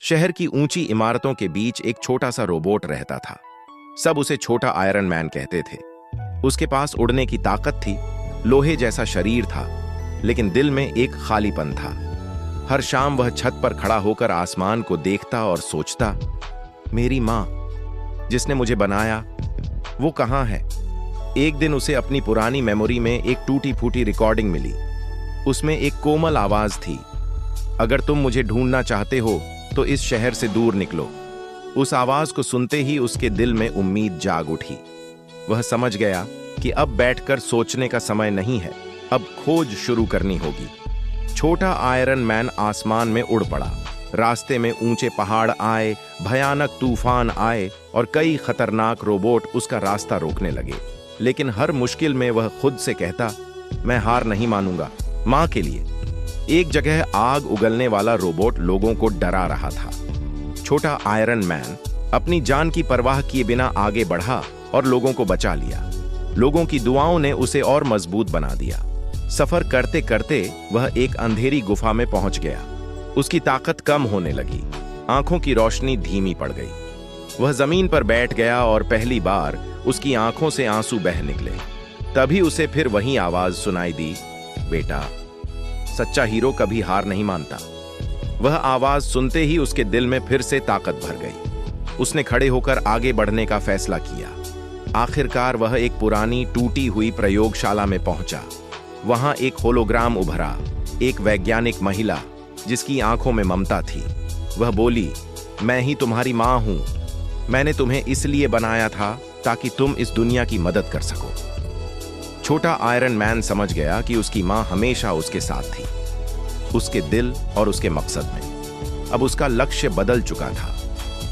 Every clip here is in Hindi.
शहर की ऊंची इमारतों के बीच एक छोटा सा रोबोट रहता था। सब उसे छोटा आयरन मैन कहते थे। उसके पास उड़ने की ताकत थी, लोहे जैसा शरीर था, लेकिन दिल में एक खालीपन था। हर शाम वह छत पर खड़ा होकर आसमान को देखता और सोचता, मेरी माँ जिसने मुझे बनाया वो कहाँ है। एक दिन उसे अपनी पुरानी मेमोरी में एक टूटी फूटी रिकॉर्डिंग मिली। उसमें एक कोमल आवाज थी, अगर तुम मुझे ढूंढना चाहते हो तो इस शहर से दूर निकलो। उस आवाज को सुनते ही उसके दिल में उम्मीद जाग उठी। वह समझ गया कि अब बैठकर सोचने का समय नहीं है, अब खोज शुरू करनी होगी। छोटा आयरन मैन आसमान में उड़ पड़ा। रास्ते में ऊंचे पहाड़ आए, भयानक तूफान आए और कई खतरनाक रोबोट उसका रास्ता रोकने लगे। लेकिन हर मुश्किल में वह खुद से कहता, मैं हार नहीं मानूंगा, मां के लिए। एक जगह आग उगलने वाला रोबोट लोगों को डरा रहा था। छोटा आयरन मैन अपनी जान की परवाह किए बिना आगे बढ़ा और लोगों को बचा लिया। लोगों की दुआओं ने उसे और मजबूत बना दिया। सफर करते करते वह एक अंधेरी गुफा में पहुंच गया। उसकी ताकत कम होने लगी, आंखों की रोशनी धीमी पड़ गई। वह जमीन पर बैठ गया और पहली बार उसकी आंखों से आंसू बह निकले। तभी उसे फिर वही आवाज सुनाई दी, बेटा, सच्चा हीरो कभी हार नहीं मानता। वह आवाज सुनते ही उसके दिल में फिर से ताकत भर गई। उसने खड़े होकर आगे बढ़ने का फैसला किया। आखिरकार वह एक पुरानी टूटी हुई प्रयोगशाला में पहुंचा। वहां एक होलोग्राम उभरा, एक वैज्ञानिक महिला जिसकी आंखों में ममता थी। वह बोली, मैं ही तुम्हारी मां हूं। मैंने तुम्हें इसलिए बनाया था ताकि तुम इस दुनिया की मदद कर सको। छोटा आयरन मैन समझ गया कि उसकी मां हमेशा उसके साथ थी, उसके दिल और उसके मकसद में। अब उसका लक्ष्य बदल चुका था।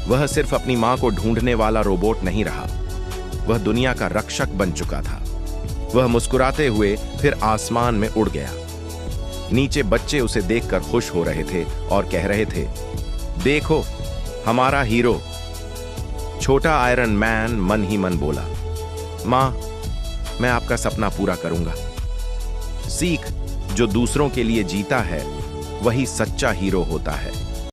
वह सिर्फ अपनी मां को ढूंढने वाला रोबोट नहीं रहा, वह दुनिया का रक्षक बन चुका था। वह मुस्कुराते हुए फिर आसमान में उड़ गया। नीचे बच्चे उसे देखकर खुश हो रहे थे और कह रहे थे, देखो हमारा हीरो। छोटा आयरन मैन मन ही मन बोला, मां, मैं आपका सपना पूरा करूंगा। सीख, जो दूसरों के लिए जीता है वही सच्चा हीरो होता है।